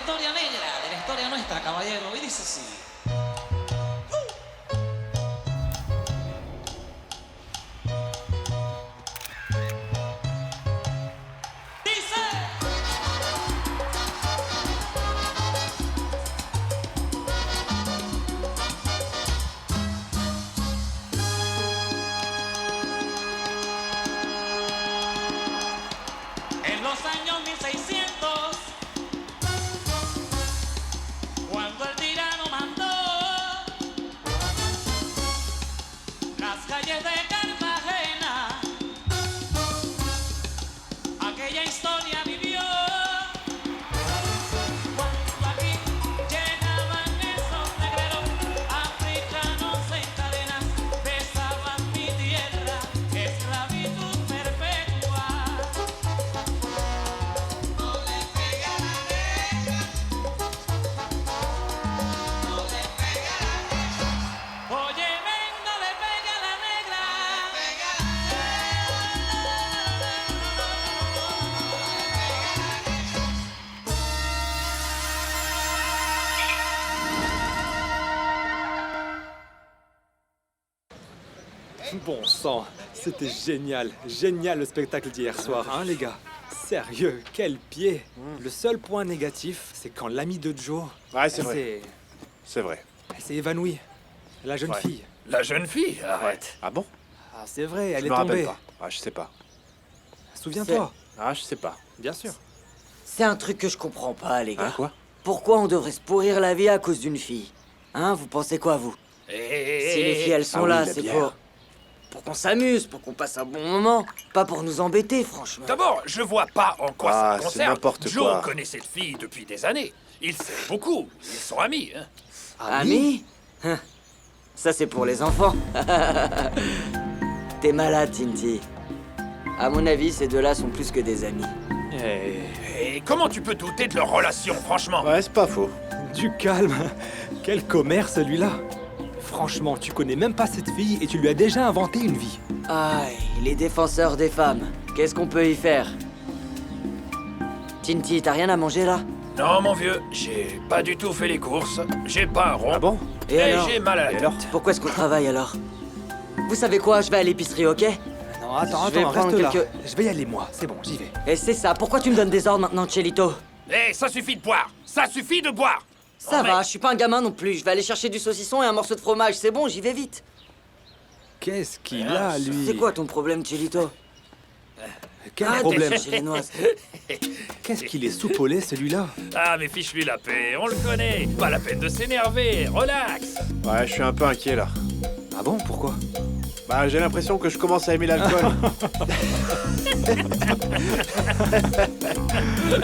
historia negra, de la historia nuestra, caballero. Y dice así. En los años 1600, cuando el tirano mandó las calles de Cartagena, aquella historia vivió. Cuando aquí llegaban esos negreros africanos en cadenas, besaban mi tierra, esclavitud perpetua. Oye, venga, le pega la negra. Bon sang, c'était génial. Génial le spectacle d'hier soir, hein les gars? Sérieux, quel pied. Le seul point négatif, c'est quand l'amie de Joe... Ouais, c'est vrai. C'est vrai. Elle s'est évanouie. La jeune Ouais. fille. La jeune fille, arrête. Ah bon? Ah, c'est vrai, elle Je est me rappelle tombée. pas. Ah, je sais pas. Souviens-toi. Ah, je sais pas. Bien sûr. C'est un truc que je comprends pas, les gars. Hein, quoi? Pourquoi on devrait se pourrir la vie à cause d'une fille? Hein, vous pensez quoi, vous? Si les filles, elles sont Ah oui, là, la c'est bière. pour qu'on s'amuse, pour qu'on passe un bon moment. Pas pour nous embêter, franchement. D'abord, je vois pas en quoi Ah, ça te c'est concerne. n'importe Joe quoi. connaît cette fille depuis des années. Ils s'aiment beaucoup. Ils sont amis. Hein. Amis? Hein. Ça, c'est pour les enfants. T'es malade, Tinty. À mon avis, ces deux-là sont plus que des amis. Et comment tu peux douter de leur relation, franchement? Ouais, c'est pas faux. Du calme. Quel commère celui-là. Franchement, tu connais même pas cette fille et tu lui as déjà inventé une vie. Aïe, les défenseurs des femmes. Qu'est-ce qu'on peut y faire? Tinty, t'as rien à manger, là? Non, mon vieux, j'ai pas du tout fait les courses. J'ai pas un rond. Ah bon? Et alors? j'ai mal à la tête. alors? Pourquoi est-ce qu'on travaille, alors? Vous savez quoi? Je vais à l'épicerie, ok? Non, attends, Je vais attends, prendre reste là. quelques- Je vais y aller, moi. C'est bon, j'y vais. Et c'est ça, pourquoi tu me donnes des ordres maintenant, Chelito? Ça suffit de boire. Ça suffit de boire. Ça Oh, va, mec. je suis pas un gamin non plus. Je vais aller chercher du saucisson et un morceau de fromage, c'est bon, j'y vais vite. Qu'est-ce qu'il a, lui? C'est quoi ton problème, Chelito? Quel Arrête de problème? chercher les noises. Qu'est-ce qu'il est soupolé, celui-là? Ah, mais fiche-lui la paix. On le connaît. Pas la peine de s'énerver. Relax. Ouais, je suis un peu inquiet là. Ah bon, pourquoi? Bah, j'ai l'impression que je commence à aimer l'alcool.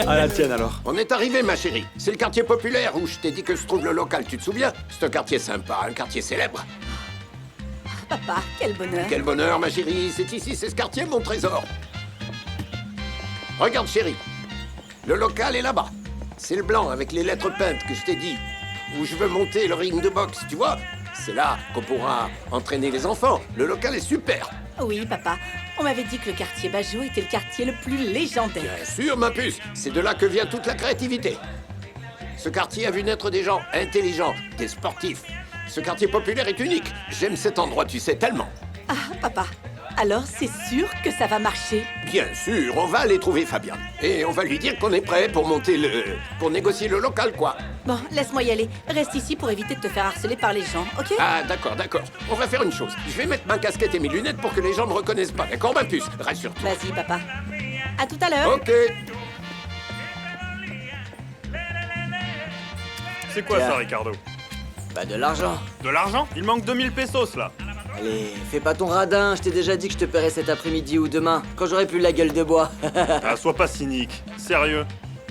À la tienne, alors. On est arrivé, ma chérie. C'est le quartier populaire où je t'ai dit que se trouve le local, tu te souviens? C'est un quartier sympa, un quartier célèbre. Papa, quel bonheur. Quel bonheur, ma chérie. C'est ici, c'est ce quartier, mon trésor. Regarde, chérie. Le local est là-bas. C'est le blanc avec les lettres peintes que je t'ai dit. Où je veux monter le ring de boxe, tu vois? C'est là qu'on pourra entraîner les enfants. Le local est super. Oui, papa. On m'avait dit que le quartier Bajou était le quartier le plus légendaire. Bien sûr, ma puce. C'est de là que vient toute la créativité. Ce quartier a vu naître des gens intelligents, des sportifs. Ce quartier populaire est unique. J'aime cet endroit, tu sais, tellement. Ah, papa. Alors, c'est sûr que ça va marcher. Bien sûr, on va aller trouver Fabian. Et on va lui dire qu'on est prêt pour monter pour négocier le local, quoi. Bon, laisse-moi y aller. Reste ici pour éviter de te faire harceler par les gens, ok? Ah, d'accord, d'accord. On va faire une chose. Je vais mettre ma casquette et mes lunettes pour que les gens me reconnaissent pas. D'accord, ma puce? Rassure-toi. Vas-y, papa. À tout à l'heure. Ok. C'est quoi Tiens. ça, Ricardo? Bah, de l'argent. De l'argent? Il manque 2000 pesos, là. Allez, fais pas ton radin, je t'ai déjà dit que je te paierais cet après-midi ou demain, quand j'aurai plus la gueule de bois. Ah, sois pas cynique. Sérieux.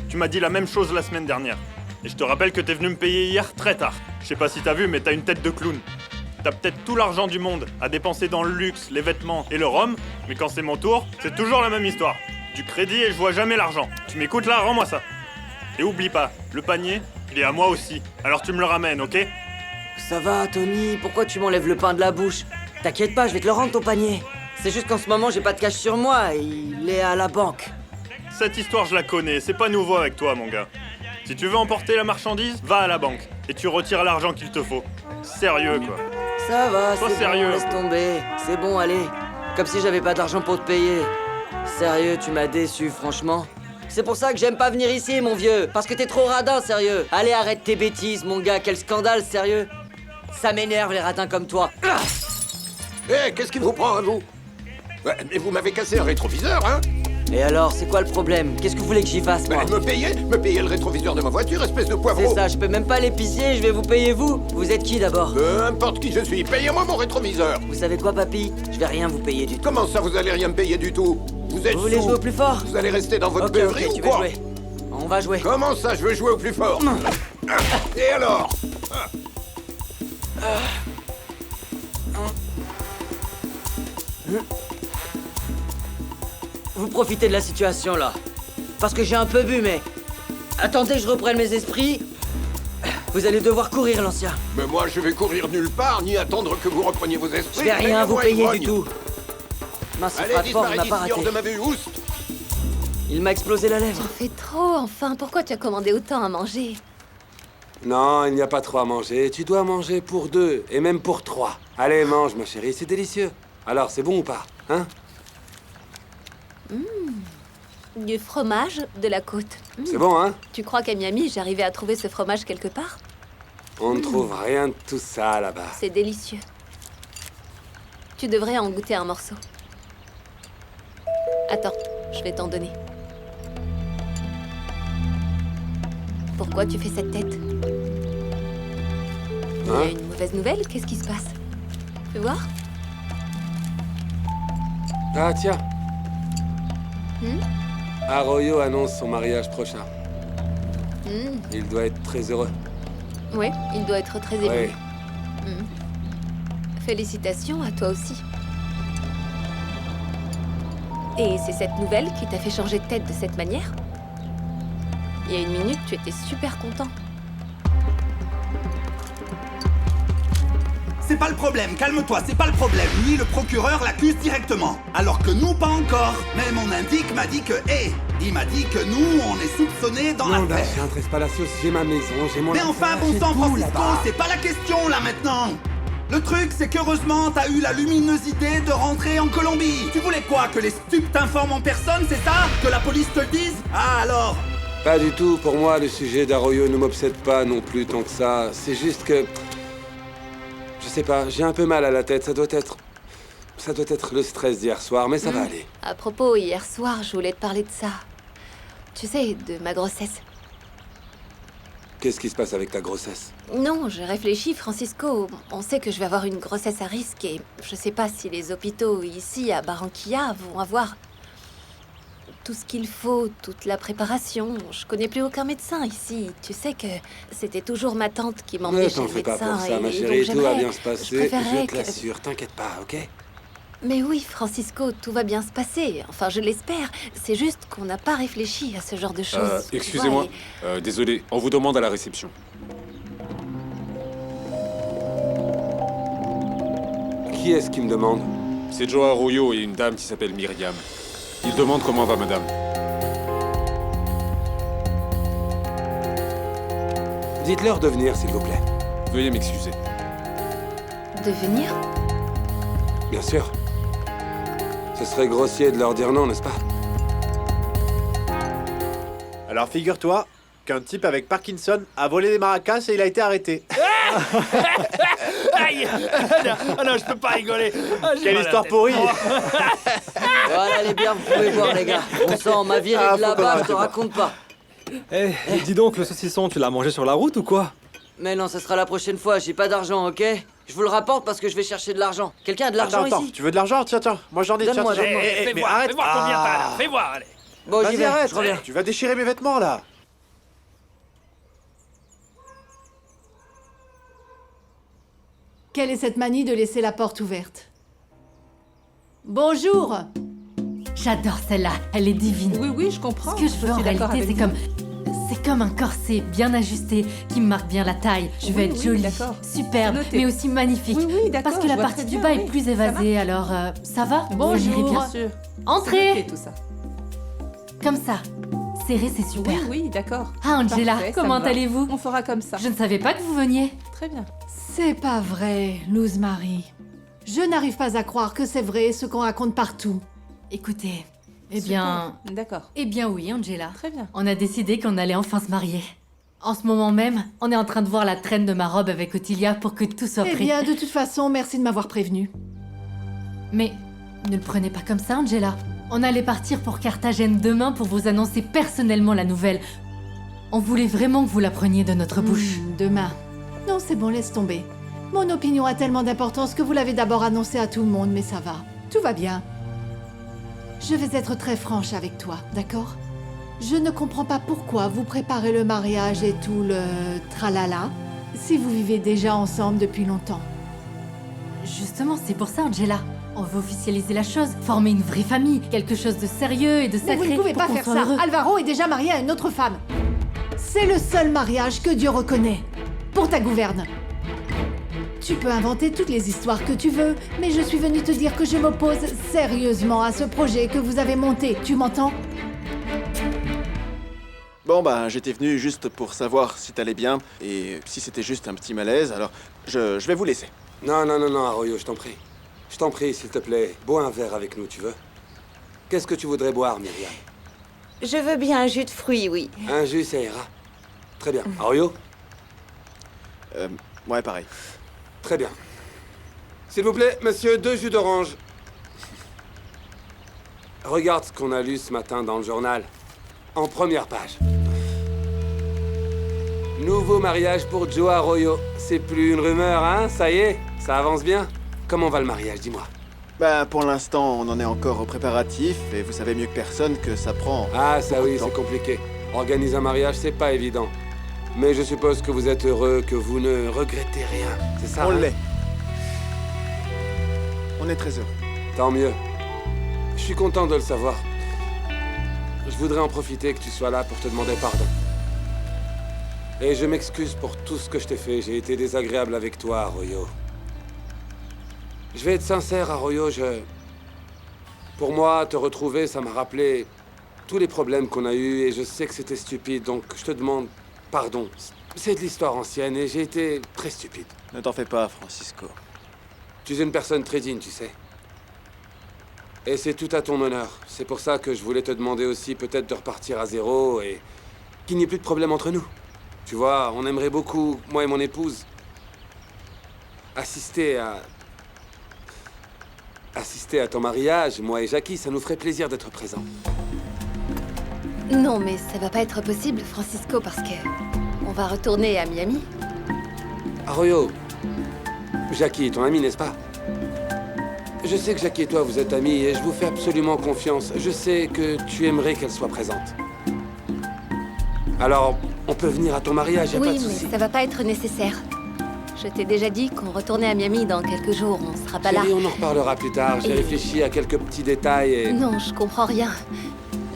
Tu m'as dit la même chose la semaine dernière. Et je te rappelle que t'es venu me payer hier très tard. Je sais pas si t'as vu, mais t'as une tête de clown. T'as peut-être tout l'argent du monde à dépenser dans le luxe, les vêtements et le rhum, mais quand c'est mon tour, c'est toujours la même histoire. Du crédit et je vois jamais l'argent. Tu m'écoutes là, rends-moi ça. Et oublie pas, le panier, il est à moi aussi. Alors tu me le ramènes, ok? Ça va, Tony, pourquoi tu m'enlèves le pain de la bouche? T'inquiète pas, je vais te le rendre ton panier. C'est juste qu'en ce moment, j'ai pas de cash sur moi, il est à la banque. Cette histoire, je la connais, c'est pas nouveau avec toi, mon gars. Si tu veux emporter la marchandise, va à la banque et tu retires l'argent qu'il te faut. Sérieux, quoi. Ça va, Sois c'est sérieux. bon, laisse tomber. C'est bon, allez. Comme si j'avais pas d'argent pour te payer. Sérieux, tu m'as déçu, franchement. C'est pour ça que j'aime pas venir ici, mon vieux. Parce que t'es trop radin, sérieux. Allez, arrête tes bêtises, mon gars. Quel scandale, sérieux. Ça m'énerve, les radins comme toi. Eh, qu'est-ce qui vous prend à vous? Ouais, mais vous m'avez cassé un rétroviseur, hein? Et alors, c'est quoi le problème? Qu'est-ce que vous voulez que j'y fasse, moi? Me payer le rétroviseur de ma voiture, espèce de poivreau. C'est ça, je peux même pas l'épicier, je vais vous payer vous. Vous êtes qui d'abord? Peu importe qui je suis, payez-moi mon rétroviseur. Vous savez quoi, papy? Je vais rien vous payer du tout. Comment ça, vous allez rien me payer du tout? Vous êtes Vous voulez sous. jouer au plus fort? Vous allez rester dans votre Ok, beuverie tu ou veux quoi? jouer. On va jouer. Comment ça, je veux jouer au plus fort? Et alors? Vous profitez de la situation, là. Parce que j'ai un peu bu, mais... Attendez, je reprenne mes esprits. Vous allez devoir courir, l'ancien. Mais moi, je vais courir nulle part, ni attendre que vous repreniez vos esprits. Je vais rien vous Payez-moi, payer ivrogne. du tout. Mince, Allez, frappe fort, on disparez n'a pas d'ici, hors raté. de ma vue, oust. Il m'a explosé la lèvre. Fais trop, enfin, pourquoi tu as commandé autant à manger? Non, il n'y a pas trop à manger. Tu dois manger pour 2, et même pour 3. Allez, mange, ma chérie, c'est délicieux. Alors, c'est bon ou pas, hein? Du fromage de la côte. C'est bon, hein? Tu crois qu'à Miami, j'arrivais à trouver ce fromage quelque part? On ne trouve rien de tout ça là-bas. C'est délicieux. Tu devrais en goûter un morceau. Attends, je vais t'en donner. Pourquoi tu fais cette tête? Il y a Hein? une mauvaise nouvelle? Qu'est-ce qui se passe? Fais voir. Ah, tiens. Hmm? Arroyo annonce son mariage prochain. Hmm, Il doit être très heureux. ouais, il doit être très ému. Ouais. Félicitations à toi aussi. Et c'est cette nouvelle qui t'a fait changer de tête de cette manière? Il y a une minute, tu étais super content. C'est pas le problème, calme-toi, c'est pas le problème. Lui, le procureur l'accuse directement. Alors que nous, pas encore. Mais mon indique m'a dit que, il m'a dit que nous, on est soupçonnés dans Non, bah, l'affaire. j'ai un Tres Palacios, j'ai ma maison, j'ai mon... Mais enfin, bon j'ai sang, tout Francisco, là-bas. c'est pas la question, là, maintenant. Le truc, c'est qu'heureusement, t'as eu la lumineuse idée de rentrer en Colombie. Tu voulais quoi, que les stupes t'informent en personne, c'est ça? Que la police te le dise? Ah, alors? Pas du tout. Pour moi, le sujet d'Arroyo ne m'obsède pas non plus tant que ça. C'est juste que... Je sais pas, j'ai un peu mal à la tête. Ça doit être le stress d'hier soir, mais ça va aller. À propos, hier soir, je voulais te parler de ça. Tu sais, de ma grossesse. Qu'est-ce qui se passe avec ta grossesse? Non, je réfléchis, Francisco. On sait que je vais avoir une grossesse à risque et je sais pas si les hôpitaux ici à Barranquilla vont avoir tout ce qu'il faut, toute la préparation. Je connais plus aucun médecin ici. Tu sais que c'était toujours ma tante qui Ne m'emmenait chez t'en le fais pas médecin. pour ça, ma et chérie. donc Tout va j'aimerais- bien se passer. Je préférerais te l'assure. T'inquiète pas, ok? Mais oui, Francisco, tout va bien se passer. Enfin, je l'espère. C'est juste qu'on n'a pas réfléchi à ce genre de choses. tu Excusez-moi, vois, désolé, on vous demande à la réception. Qui est-ce qui me demande? C'est Joe Arroyo et une dame qui s'appelle Myriam. Ils demandent comment va madame. Dites-leur de venir, s'il vous plaît. Veuillez m'excuser. De venir? Bien sûr. Ce serait grossier de leur dire non, n'est-ce pas? Alors figure-toi qu'un type avec Parkinson a volé des maracas et il a été arrêté. Aïe. Ah non, je peux pas rigoler. Ah, j'ai Quelle mal à la histoire tête. pourrie! Voilà, les biens, vous pouvez voir, les gars. Bon sang, ma virée Ah, de faut là-bas, pas, je te c'est bon. raconte pas. Eh, dis donc, le saucisson, tu l'as mangé sur la route ou quoi? Mais non, ça sera la prochaine fois, j'ai pas d'argent, ok? Je vous le rapporte parce que je vais chercher de l'argent. Quelqu'un a de l'argent Attends, ici? tu veux de l'argent? Tiens, moi j'en ai, tiens, Donne-moi, tiens. donne-moi. Eh, fais mais voir, arrête! fais voir combien t'as là. Ah. Fais voir, allez. Bon, j'y Vas-y, vais, arrête! je reviens. Tu vas déchirer mes vêtements là! Quelle est cette manie de laisser la porte ouverte? Bonjour! J'adore celle-là, elle est divine. Oui, oui, je comprends. Ce que je veux en réalité, c'est comme un corset bien ajusté qui me marque bien la taille. Je veux être jolie, superbe, Notez. mais aussi magnifique. Oui, oui, d'accord, Parce que la je vois partie très du bien, bas oui. est plus évasée, alors ça va? Vous Bonjour. irez bien. Bien sûr. Entrez! tout ça. Comme ça. serré, c'est super. Oui, d'accord. Ah, Angela, Parfait, ça comment me va. allez-vous? On fera comme ça. Je ne savais pas que vous veniez. Très bien. C'est pas vrai, Luz Marie. Je n'arrive pas à croire que c'est vrai ce qu'on raconte partout. Écoutez, eh bien... D'accord. Eh bien oui, Angela. Très bien. On a décidé qu'on allait enfin se marier. En ce moment même, on est en train de voir la traîne de ma robe avec Ottilia pour que tout soit Eh prêt. bien, de toute façon, merci de m'avoir prévenu. Mais ne le prenez pas comme ça, Angela. On allait partir pour Carthagène demain pour vous annoncer personnellement la nouvelle. On voulait vraiment que vous la preniez de notre bouche. Demain. Non, c'est bon, laisse tomber. Mon opinion a tellement d'importance que vous l'avez d'abord annoncé à tout le monde, mais ça va. Tout va bien. Je vais être très franche avec toi, d'accord? Je ne comprends pas pourquoi vous préparez le mariage et tout le tralala si vous vivez déjà ensemble depuis longtemps. Justement, c'est pour ça, Angela. On veut officialiser la chose, former une vraie famille, quelque chose de sérieux et de Mais sacré. vous ne pouvez pour pas qu'on faire soit ça. heureux. Alvaro est déjà marié à une autre femme. C'est le seul mariage que Dieu reconnaît. Pour ta gouverne. Tu peux inventer toutes les histoires que tu veux, mais je suis venue te dire que je m'oppose sérieusement à ce projet que vous avez monté. Tu m'entends? Bon bah j'étais venu juste pour savoir si t'allais bien, et si c'était juste un petit malaise, alors je vais vous laisser. Non, non, non, non, Arroyo, je t'en prie. Je t'en prie, s'il te plaît, bois un verre avec nous, tu veux? Qu'est-ce que tu voudrais boire, Myriam? Je veux bien un jus de fruits, oui. Un jus, ça ira. Très bien. Arroyo? Ouais, pareil. Très bien. S'il vous plaît, monsieur, 2 jus d'orange. Regarde ce qu'on a lu ce matin dans le journal. En première page. Nouveau mariage pour Joe Arroyo. C'est plus une rumeur, hein? Ça y est, ça avance bien. Comment va le mariage, dis-moi? Bah pour l'instant on en est encore au préparatif, et vous savez mieux que personne que ça prend... Ah, ça oui, c'est compliqué. Organiser un mariage, c'est pas évident. Mais je suppose que vous êtes heureux, que vous ne regrettez rien. C'est ça? On hein? l'est. On est très heureux. Tant mieux. Je suis content de le savoir. Je voudrais en profiter que tu sois là pour te demander pardon. Et je m'excuse pour tout ce que je t'ai fait. J'ai été désagréable avec toi, Arroyo. Je vais être sincère, Arroyo, Pour moi, te retrouver, ça m'a rappelé tous les problèmes qu'on a eus et je sais que c'était stupide, donc je te demande pardon. C'est de l'histoire ancienne et j'ai été très stupide. Ne t'en fais pas, Francisco. Tu es une personne très digne, tu sais. Et c'est tout à ton honneur. C'est pour ça que je voulais te demander aussi peut-être de repartir à zéro et qu'il n'y ait plus de problème entre nous. Tu vois, on aimerait beaucoup, moi et mon épouse, assister à ton mariage, moi et Jackie. Ça nous ferait plaisir d'être présents. Non, mais ça va pas être possible, Francisco, parce que on va retourner à Miami. Arroyo, Jackie est ton amie, n'est-ce pas? Je sais que Jackie et toi, vous êtes amis et je vous fais absolument confiance. Je sais que tu aimerais qu'elle soit présente. Alors, on peut venir à ton mariage, y a Oui, pas de mais souci. ça va pas être nécessaire. Je t'ai déjà dit qu'on retournait à Miami dans quelques jours, on sera pas là. Chérie, on en reparlera plus tard. J'ai Et- réfléchi à quelques petits détails et... Non, je comprends rien.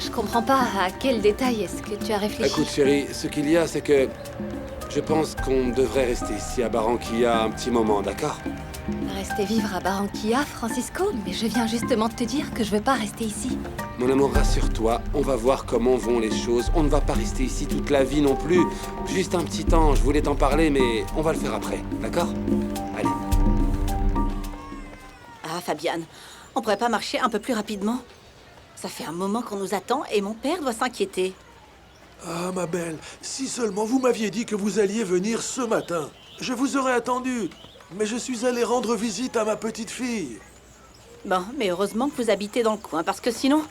Je comprends pas à quel détail est-ce que tu as réfléchi. Écoute, chérie, ce qu'il y a, c'est que... Je pense qu'on devrait rester ici à Barranquilla un petit moment, d'accord? Rester vivre à Barranquilla, Francisco? Mais je viens justement de te dire que je veux pas rester ici. Mon amour, rassure-toi, on va voir comment vont les choses. On ne va pas rester ici toute la vie non plus. Juste un petit temps, je voulais t'en parler, mais on va le faire après, d'accord? Allez. Ah, Fabiane, on pourrait pas marcher un peu plus rapidement? Ça fait un moment qu'on nous attend et mon père doit s'inquiéter. Ah, ma belle, si seulement vous m'aviez dit que vous alliez venir ce matin. Je vous aurais attendu, mais je suis allé rendre visite à ma petite fille. Bon, mais heureusement que vous habitez dans le coin, parce que sinon...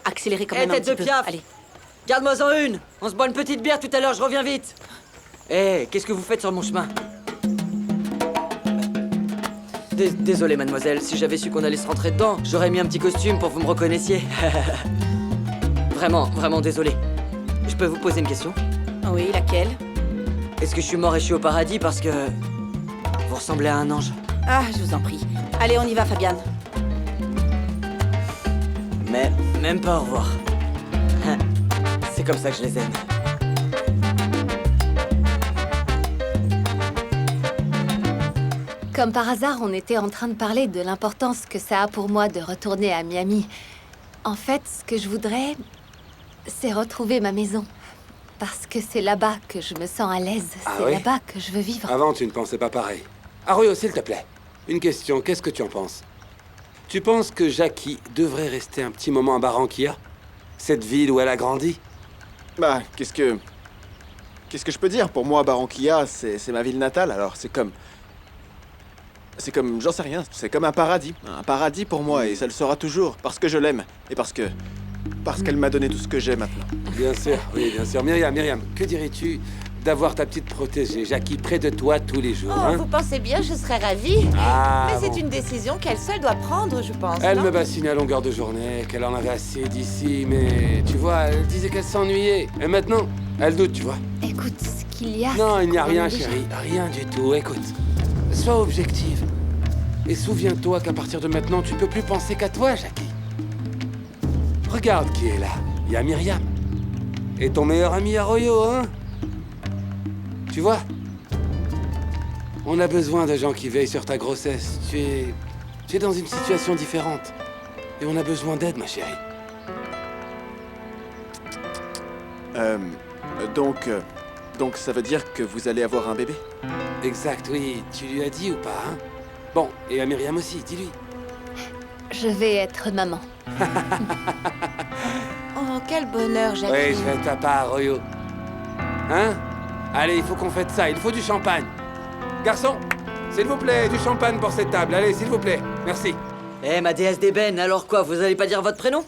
Accélérez quand même un tête petit de peu. piaf. Allez. Garde-moi-en une. On se boit une petite bière tout à l'heure, je reviens vite. Qu'est-ce que vous faites sur mon chemin? Désolé, mademoiselle. Si j'avais su qu'on allait se rentrer dedans, j'aurais mis un petit costume pour que vous me reconnaissiez. Vraiment désolé. Je peux vous poser une question? Oui, laquelle? Est-ce que je suis mort et je suis au paradis parce que... vous ressemblez à un ange? Ah, je vous en prie. Allez, on y va, Fabiane. Mais même pas au revoir. C'est comme ça que je les aime. Comme par hasard, on était en train de parler de l'importance que ça a pour moi de retourner à Miami. En fait, ce que je voudrais, c'est retrouver ma maison. Parce que c'est là-bas que je me sens à l'aise. Ah C'est oui là-bas que je veux vivre. Avant, tu ne pensais pas pareil. Arroyo, s'il te plaît. Une question, qu'est-ce que tu en penses? Tu penses que Jackie devrait rester un petit moment à Barranquilla? Cette ville où elle a grandi? Bah, qu'est-ce que je peux dire? Pour moi, Barranquilla, c'est ma ville natale, alors c'est comme... j'en sais rien, c'est comme un paradis. Un paradis pour moi, et ça le sera toujours. Parce que je l'aime, et parce qu'elle m'a donné tout ce que j'ai maintenant. Bien sûr, oui, bien sûr. Myriam, que dirais-tu d'avoir ta petite protégée, Jackie, près de toi tous les jours, Oh, hein? vous pensez bien, je serais ravie. Ah, Mais c'est bon. une décision qu'elle seule doit prendre, je pense. Elle non me bassine à longueur de journée, qu'elle en avait assez d'ici, mais tu vois, elle disait qu'elle s'ennuyait. Et maintenant, elle doute, tu vois. Écoute, ce qu'il y a... Non, il n'y a c'est rien, déjà- chérie, rien du tout. Écoute, sois objective. Et souviens-toi qu'à partir de maintenant, tu peux plus penser qu'à toi, Jackie. Regarde qui est là. Il y a Myriam. Et ton meilleur ami Arroyo, hein? Tu vois? On a besoin de gens qui veillent sur ta grossesse. Tu es dans une situation différente. Et on a besoin d'aide, ma chérie. Donc ça veut dire que vous allez avoir un bébé? Exact, oui. Tu lui as dit ou pas, hein? Bon, et à Myriam aussi, dis-lui. Je vais être maman. Oh, quel bonheur, Jackie. Oui, je vais être papa, Arroyo. Hein? Allez, il faut qu'on fête ça, il faut du champagne. Garçon, s'il vous plaît, du champagne pour cette table. Allez, s'il vous plaît. Merci. Eh, ma déesse d'ébène, alors quoi? Vous allez pas dire votre prénom?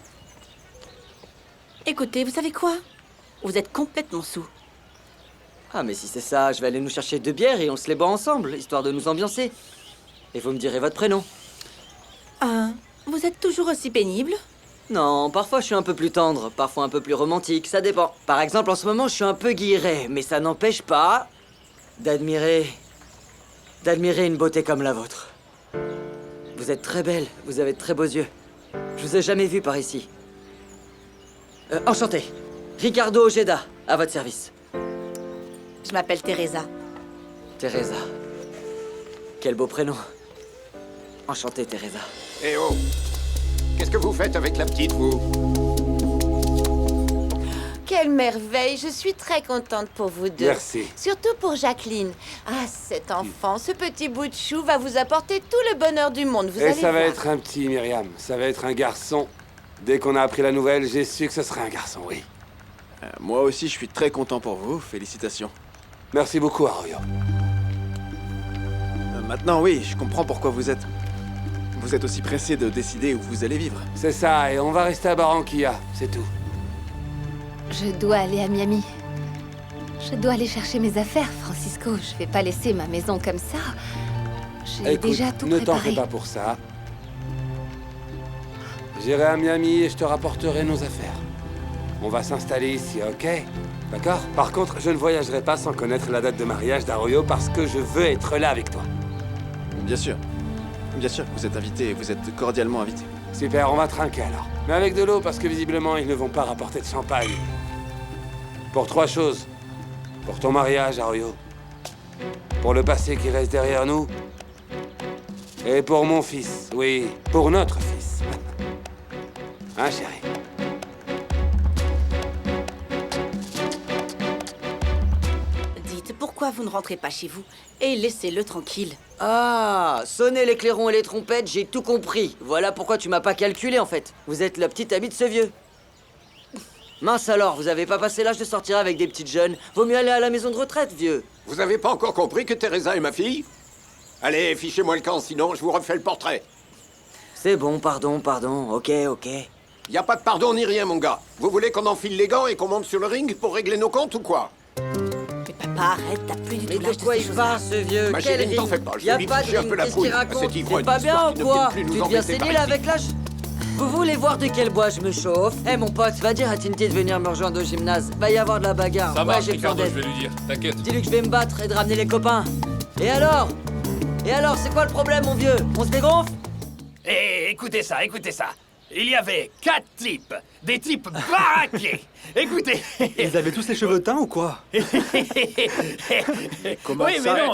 Écoutez, vous savez quoi? Vous êtes complètement sous. Ah, mais si c'est ça, je vais aller nous chercher 2 bières et on se les boit ensemble, histoire de nous ambiancer. Et vous me direz votre prénom. Vous êtes toujours aussi pénible? Non, parfois je suis un peu plus tendre, parfois un peu plus romantique, ça dépend. Par exemple, en ce moment, je suis un peu guilleret, mais ça n'empêche pas d'admirer une beauté comme la vôtre. Vous êtes très belle, vous avez de très beaux yeux. Je vous ai jamais vu par ici. Enchanté. Ricardo Ojeda, à votre service. Je m'appelle Teresa. Teresa. Quel beau prénom. Enchanté, Teresa. Eh oh! Qu'est-ce que vous faites avec la petite, vous? Quelle merveille, je suis très contente pour vous deux. Merci. Surtout pour Jacqueline. Ah, cet enfant, ce petit bout de chou va vous apporter tout le bonheur du monde, vous Et allez ça va voir. être un petit, Myriam. Ça va être un garçon. Dès qu'on a appris la nouvelle, j'ai su que ce serait un garçon, oui. Moi aussi, je suis très content pour vous. Félicitations. Merci beaucoup, Arroyo. Maintenant, oui, je comprends pourquoi vous êtes aussi pressé de décider où vous allez vivre. C'est ça, et on va rester à Barranquilla, c'est tout. Je dois aller à Miami. Je dois aller chercher mes affaires, Francisco. Je vais pas laisser ma maison comme ça. J'ai Écoute, déjà tout ne t'en préparé. fais pas pour ça. J'irai à Miami et je te rapporterai nos affaires. On va s'installer ici, ok? D'accord? Par contre, je ne voyagerai pas sans connaître la date de mariage d'Arroyo parce que je veux être là avec toi. Bien sûr. Bien sûr, vous êtes invité, vous êtes cordialement invité. Super, on va trinquer alors. Mais avec de l'eau parce que visiblement, ils ne vont pas rapporter de champagne. Pour 3 choses. Pour ton mariage, Arroyo. Pour le passé qui reste derrière nous. Et pour mon fils. Oui, pour notre fils. Hein, chérie? Dites, pourquoi vous ne rentrez pas chez vous et laissez-le tranquille? Ah, sonnez les clairons et les trompettes, j'ai tout compris. Voilà pourquoi tu m'as pas calculé, en fait. Vous êtes la petite amie de ce vieux. Mince alors, vous avez pas passé l'âge de sortir avec des petites jeunes. Vaut mieux aller à la maison de retraite, vieux. Vous avez pas encore compris que Teresa est ma fille? Allez, fichez-moi le camp, sinon je vous refais le portrait. C'est bon, pardon, ok. Y a pas de pardon ni rien, mon gars. Vous voulez qu'on enfile les gants et qu'on monte sur le ring pour régler nos comptes ou quoi? Mais papa, arrête, t'as plus du tout Mais l'âge de quoi ces il choses-là. parle, ce vieux? Ma Quel chérie, ne t'en ring? fais pas, je Y a lui pas de fiche un ring, peu la qu'est-ce qu'il poule à raconte? cet ivrogne, C'est pas bien histoire ou qu'il ne quoi? vienne plus nous Tu deviens embêter par sénile ici. avec l'âge? Vous voulez voir de quel bois je me chauffe? Eh mon pote, va dire à Tinty de venir me rejoindre au gymnase. Va y avoir de la bagarre. Ça Ouais, marche, j'ai besoin Ricardo, je d'aide. vais lui dire. T'inquiète. Dis-lui que je vais me battre et de ramener les copains. Et alors, c'est quoi le problème, mon vieux? On se dégonfle? Eh, écoutez ça. Il y avait 4 types, des types baraqués. Écoutez. Ils avaient tous les cheveux teints ou quoi? Comment Oui, ça? mais non.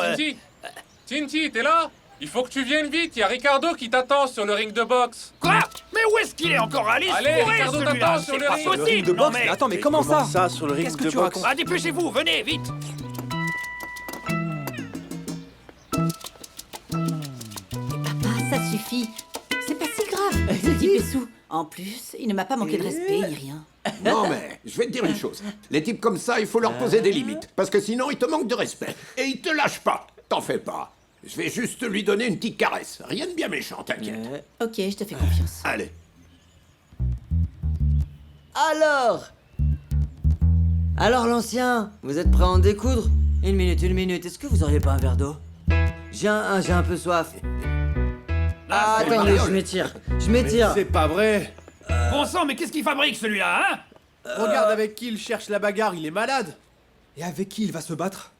Tinty, t'es là? Il faut que tu viennes vite, il y a Ricardo qui t'attend sur le ring de boxe. Quoi? Mais où est-ce qu'il est encore Alice? Allez, Où est Ricardo celui-là? t'attend sur C'est le pas ring. Sur le ring possible. de Non, boxe? Mais attends, mais comment ça? Ça, sur le ring Qu'est-ce que de tu boxe. racontes? Ah, dépêchez-vous, venez, vite. Papa, ça suffit. C'est pas si grave. Ce type est sous. En plus, il ne m'a pas manqué de respect ni rien. Non mais, je vais te dire une chose. Les types comme ça, il faut leur poser des limites. Parce que sinon, ils te manquent de respect. Et ils te lâchent pas. T'en fais pas. Je vais juste lui donner une petite caresse. Rien de bien méchant, t'inquiète. Ok, je te fais confiance. Allez. Alors l'ancien, vous êtes prêt à en découdre? Une minute, est-ce que vous auriez pas un verre d'eau? J'ai un peu soif. Ah, attendez, je m'étire. C'est pas vrai. Bon sang, mais qu'est-ce qu'il fabrique celui-là, hein? Regarde avec qui il cherche la bagarre, il est malade. Et avec qui il va se battre?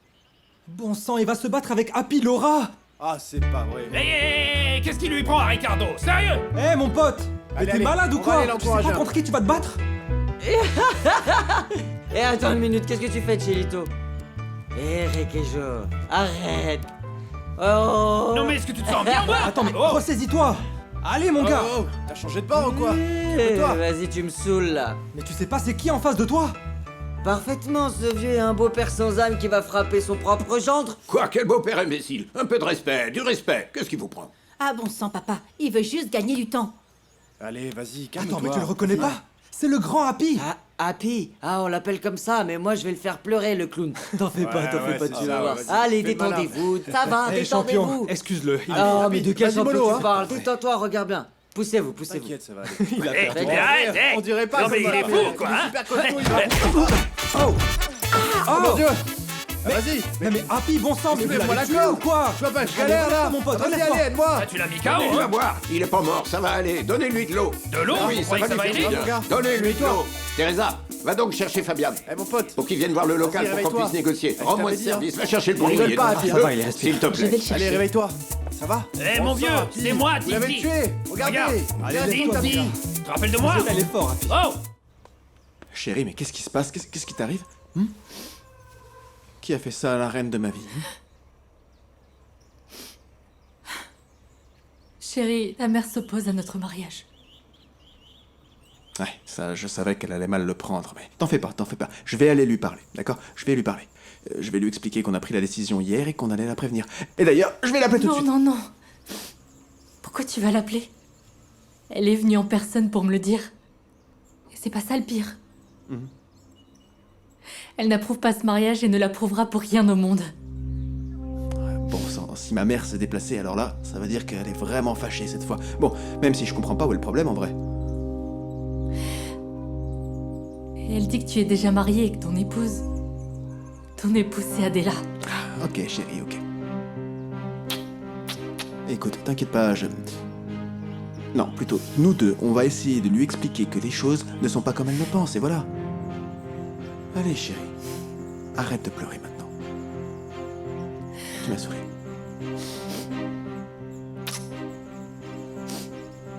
Bon sang, il va se battre avec Happy Laura! Ah, c'est pas vrai. Hé, qu'est-ce qui lui prend à Ricardo? Sérieux? Eh mon pote! Mais Allez, t'es allez, malade ou on va quoi? aller Tu sais l'encourager pas un contre qui tu vas te battre? Eh, attends une minute, qu'est-ce que tu fais, Chilito? Eh, Requejo, arrête. Oh. Non mais est-ce que tu te sens bien, moi? Attends, mais ressaisis-toi! Allez mon gars! Oh, t'as changé de bord ou quoi? Eh, Calme-toi. vas-y, tu me saoules là. Mais tu sais pas c'est qui en face de toi? Parfaitement, ce vieux est un beau père sans âme qui va frapper son propre gendre. Quoi, quel beau-père imbécile. Un peu de respect, du respect. Qu'est-ce qui vous prend? Ah bon sang, papa, il veut juste gagner du temps. Allez, vas-y, calme-toi. Attends, mais tu le reconnais pas? C'est le grand Happy! Ah, Happy. Ah, on l'appelle comme ça, mais moi je vais le faire pleurer, le clown. T'en fais pas, ouais, tu c'est vas ça, voir. vas-y. Allez, Fais le malin. détendez-vous, ça va, Eh champion, détendez-vous. excuse-le. Ah, mais Happy, de quel vas-y, champion mollo, tu hein. parles? Détends-toi, regarde bien. Poussez-vous. T'inquiète, ça va aller. Il a Eh, perdu. arrête, On dirait pas Non mais comme il est ça, fou, quoi, il est hein? super costaud, il va. Oh mon dieu. Vas-y. Mais Happy, bon sang, mais vous Soulève-moi l'avez la tué ou corde. quoi? Tu vois pas, je Allez, galère relève-toi, là. mon pote, Vas-y, relève-toi. allez, aide-moi. Ah, tu l'as mis KO, Donnez-lui à hein? boire. Il est pas mort, ça va aller. Donnez-lui de l'eau. De l'eau? Oui, Vous ça croyez va que ça lui va faire aider? du bien. Regarde. Donnez-lui de l'eau. Teresa, va donc chercher Fabian. Eh mon pote. Pour qu'il vienne voir le local Vas-y, pour qu'on réveille-toi. puisse négocier. Je Rends-moi t'avais ce dit, hein. service. Va chercher le Il rigole bourrier. pas, Happy, Ça va, il est respire. S'il te Je vais plaît. le chercher. Allez, réveille-toi. Ça va? Eh mon vieux, c'est moi, Vous l'avez Titi. tué. Regardez. Regarde. Allez, Allez, lève-toi, Titi, Titi. tu te rappelles de moi? Elle est fort, Happy. Oh! Chérie, mais qu'est-ce qui se passe? Qu'est-ce qui t'arrive? Qui a fait ça à la reine de ma vie? Chérie, ta mère s'oppose à notre mariage. Ouais, ça, je savais qu'elle allait mal le prendre, mais t'en fais pas. Je vais aller lui parler, d'accord? Je vais lui parler. Je vais lui expliquer qu'on a pris la décision hier et qu'on allait la prévenir. Et d'ailleurs, je vais l'appeler tout de suite. Non. Pourquoi tu vas l'appeler? Elle est venue en personne pour me le dire. Et c'est pas ça le pire. Elle n'approuve pas ce mariage et ne l'approuvera pour rien au monde. Bon sang, si ma mère s'est déplacée, alors là, ça veut dire qu'elle est vraiment fâchée cette fois. Bon, même si je comprends pas où est le problème en vrai. Et elle dit que tu es déjà marié et que ton épouse... Ton épouse, c'est Adela. Ok, chérie, ok. Écoute, t'inquiète pas, Non, plutôt, nous deux, on va essayer de lui expliquer que les choses ne sont pas comme elle le pense, et voilà. Allez, chérie, arrête de pleurer maintenant. Tu m'as souri.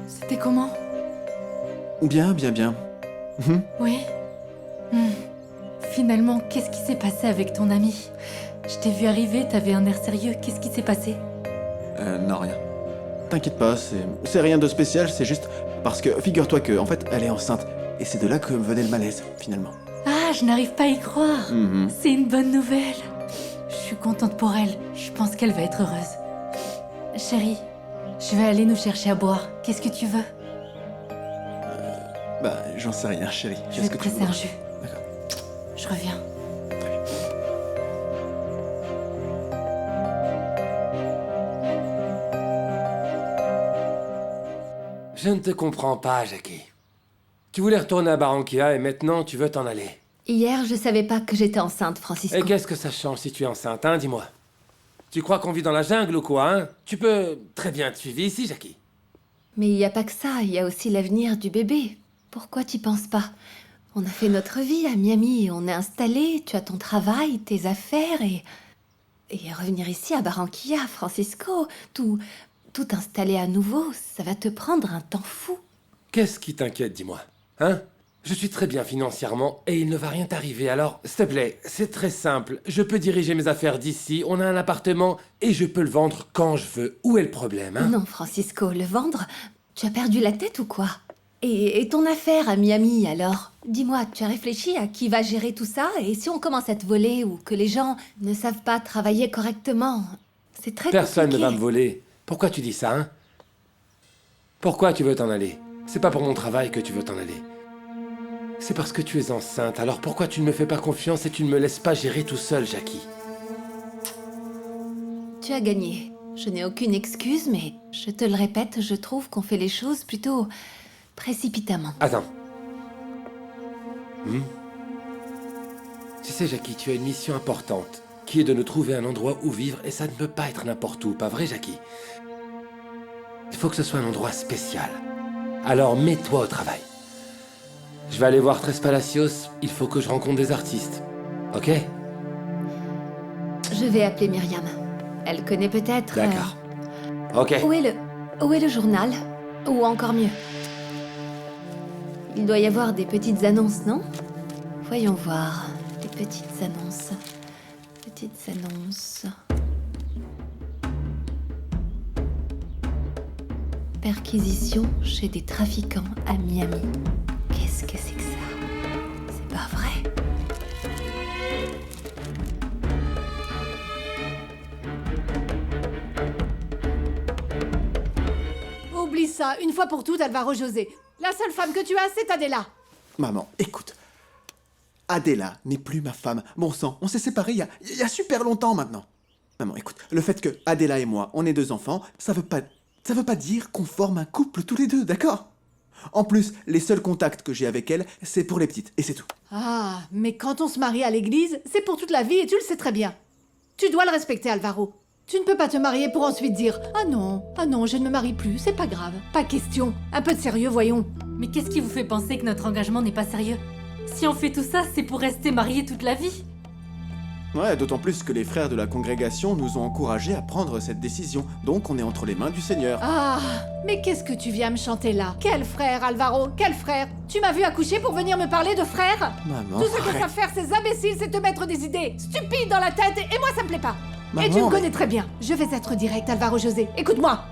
C'était comment? Bien. Oui. Finalement, qu'est-ce qui s'est passé avec ton ami? Je t'ai vu arriver, t'avais un air sérieux. Qu'est-ce qui s'est passé? Non, rien. T'inquiète pas, c'est rien de spécial, c'est juste parce que, figure-toi que, en fait, elle est enceinte. Et c'est de là que venait le malaise, finalement. Ah, je n'arrive pas à y croire. Mhm. C'est une bonne nouvelle. Je suis contente pour elle. Je pense qu'elle va être heureuse. Chérie, je vais aller nous chercher à boire. Qu'est-ce que tu veux? Bah, j'en sais rien, chérie. Je vais te presser un jus. D'accord. Je reviens. Je ne te comprends pas, Jackie. Tu voulais retourner à Barranquilla et maintenant tu veux t'en aller. Hier, je savais pas que j'étais enceinte, Francisco. Et qu'est-ce que ça change si tu es enceinte, hein, dis-moi? Tu crois qu'on vit dans la jungle ou quoi, hein? Tu peux très bien te suivre ici, Jackie. Mais il y a pas que ça, il y a aussi l'avenir du bébé. Pourquoi t'y penses pas? On a fait notre vie à Miami, on est installé, tu as ton travail, tes affaires et revenir ici à Barranquilla, Francisco, tout installer à nouveau, ça va te prendre un temps fou. Qu'est-ce qui t'inquiète, dis-moi? Hein? Je suis très bien financièrement et il ne va rien t'arriver, alors s'il te plaît, c'est très simple. Je peux diriger mes affaires d'ici, on a un appartement et je peux le vendre quand je veux. Où est le problème, hein? Non, Francisco, le vendre, tu as perdu la tête ou quoi? Et ton affaire à Miami, alors? Dis-moi, tu as réfléchi à qui va gérer tout ça? Et si on commence à te voler ou que les gens ne savent pas travailler correctement? C'est très Personne ne compliqué. va me voler. Pourquoi tu dis ça, hein? Pourquoi tu veux t'en aller? C'est pas pour mon travail que tu veux t'en aller. C'est parce que tu es enceinte. Alors pourquoi tu ne me fais pas confiance et tu ne me laisses pas gérer tout seul, Jackie? Tu as gagné. Je n'ai aucune excuse, mais je te le répète, je trouve qu'on fait les choses plutôt précipitamment. Attends. Tu sais, Jackie, tu as une mission importante, qui est de nous trouver un endroit où vivre, et ça ne peut pas être n'importe où, pas vrai, Jackie? Il faut que ce soit un endroit spécial. Alors mets-toi au travail. Je vais aller voir Tres Palacios, il faut que je rencontre des artistes. Ok? Je vais appeler Myriam. Elle connaît peut-être... D'accord. Ok. Où est le journal? Ou encore mieux. Il doit y avoir des petites annonces, non? Voyons voir. Des petites annonces. Petites annonces. Perquisition chez des trafiquants à Miami. Qu'est-ce que c'est que ça? C'est pas vrai. Oublie ça, une fois pour toutes, Alvaro José. La seule femme que tu as, c'est Adela. Maman, écoute. Adela n'est plus ma femme. Bon sang, on s'est séparés il y a super longtemps maintenant. Maman, écoute, le fait que Adela et moi, on ait 2 enfants, ça veut pas dire qu'on forme un couple tous les deux, d'accord? En plus, les seuls contacts que j'ai avec elle, c'est pour les petites, et c'est tout. Ah, mais quand on se marie à l'église, c'est pour toute la vie et tu le sais très bien. Tu dois le respecter, Alvaro. Tu ne peux pas te marier pour ensuite dire « Ah non, je ne me marie plus, c'est pas grave. Pas question. Un peu de sérieux, voyons. » Mais qu'est-ce qui vous fait penser que notre engagement n'est pas sérieux? Si on fait tout ça, c'est pour rester mariés toute la vie. Ouais, d'autant plus que les frères de la congrégation nous ont encouragés à prendre cette décision. Donc on est entre les mains du Seigneur. Ah, mais qu'est-ce que tu viens me chanter là? Quel frère, Alvaro? Quel frère? Tu m'as vu accoucher pour venir me parler de frère? Maman, Tout ce que arrête. savent faire ces imbéciles, c'est te mettre des idées stupides dans la tête et moi ça me plaît pas. Maman, et tu me mais- connais très bien. Je vais être direct, Alvaro José. Écoute-moi.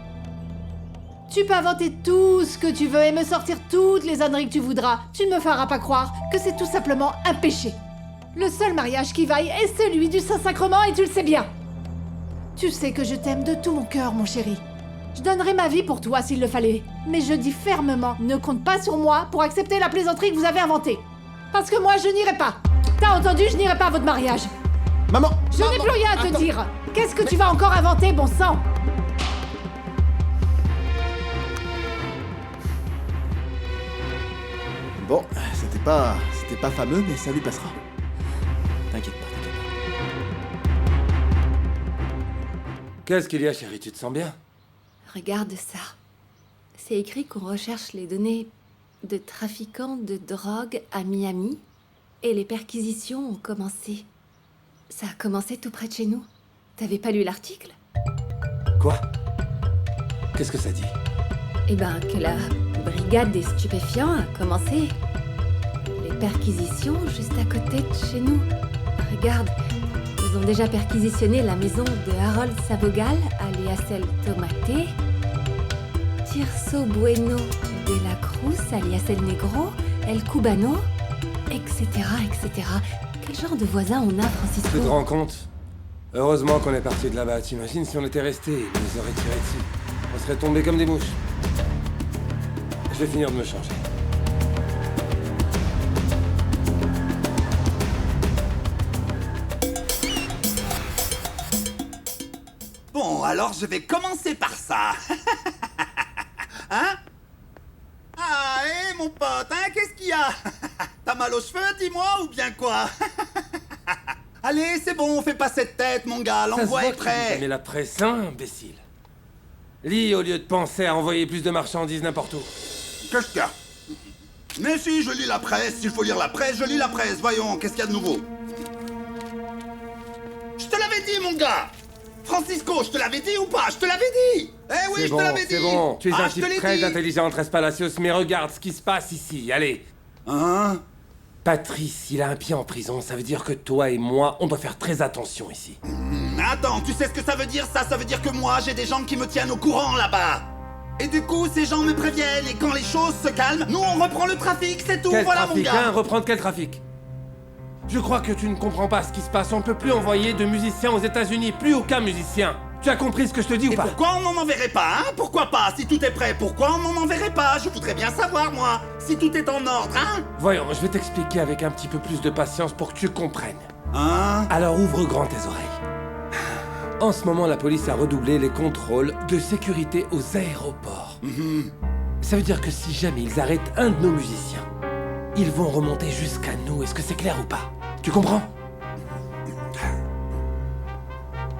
Tu peux inventer tout ce que tu veux et me sortir toutes les âneries que tu voudras. Tu ne me feras pas croire que c'est tout simplement un péché. Le seul mariage qui vaille est celui du Saint-Sacrement et tu le sais bien. Tu sais que je t'aime de tout mon cœur, mon chéri. Je donnerais ma vie pour toi s'il le fallait. Mais je dis fermement, ne compte pas sur moi pour accepter la plaisanterie que vous avez inventée. Parce que moi, je n'irai pas. T'as entendu, je n'irai pas à votre mariage. Maman! Je n'ai plus rien à te dire. Qu'est-ce que tu vas encore inventer, bon sang? Bon, c'était pas fameux, mais ça lui passera. T'inquiète pas. Qu'est-ce qu'il y a, chérie? Tu te sens bien? Regarde ça. C'est écrit qu'on recherche les données de trafiquants de drogue à Miami et les perquisitions ont commencé. Ça a commencé tout près de chez nous. T'avais pas lu l'article? Quoi? Qu'est-ce que ça dit? Eh ben, que la brigade des stupéfiants a commencé les perquisitions juste à côté de chez nous. Regarde, ils ont déjà perquisitionné la maison de Harold Sabogal, alias El Tomate, Tirso Bueno de la Cruz, alias El Negro, El Cubano, etc., etc. Quel genre de voisin on a, Francisco? Tu te rends compte? Heureusement qu'on est parti de là-bas. T'imagines si on était resté, ils nous auraient tiré dessus. On serait tombés comme des mouches. Je vais finir de me changer. Bon, alors je vais commencer par ça. Hein? Ah, hé, mon pote, hein, qu'est-ce qu'il y a? T'as mal aux cheveux, dis-moi, ou bien quoi? Allez, c'est bon, fais pas cette tête, mon gars, l'envoi est prêt. Mais la presse, hein, imbécile. Lis au lieu de penser à envoyer plus de marchandises n'importe où. Qu'est-ce qu'il y a? Mais si, je lis la presse, s'il faut lire la presse, je lis la presse, voyons, qu'est-ce qu'il y a de nouveau? Je te l'avais dit, mon gars! Francisco, je te l'avais dit ou pas? Je te l'avais dit! Eh oui, je te l'avais dit! C'est bon, tu es un Ah, je te type l'ai très dit. intelligent, Tres Palacios, mais regarde ce qui se passe ici, allez. Hein? Patrice, il a un pied en prison, ça veut dire que toi et moi, on doit faire très attention ici. Attends, tu sais ce que ça veut dire, ça? Ça veut dire que moi, j'ai des gens qui me tiennent au courant, là-bas! Et du coup, ces gens me préviennent, et quand les choses se calment, nous on reprend le trafic, c'est tout, Quel voilà trafic, mon gars. hein? Reprendre quel trafic? Je crois que tu ne comprends pas ce qui se passe. On ne peut plus envoyer de musiciens aux États-Unis. Plus aucun musicien. Tu as compris ce que je te dis ou Et pas? pourquoi on n'en enverrait pas, hein? Pourquoi pas? Si tout est prêt, pourquoi on n'en enverrait pas? Je voudrais bien savoir, moi, si tout est en ordre, hein? Voyons, je vais t'expliquer avec un petit peu plus de patience pour que tu comprennes. Hein? Alors ouvre grand tes oreilles. En ce moment, la police a redoublé les contrôles de sécurité aux aéroports. Ça veut dire que si jamais ils arrêtent un de nos musiciens, ils vont remonter jusqu'à nous. Est-ce que c'est clair ou pas? Tu comprends?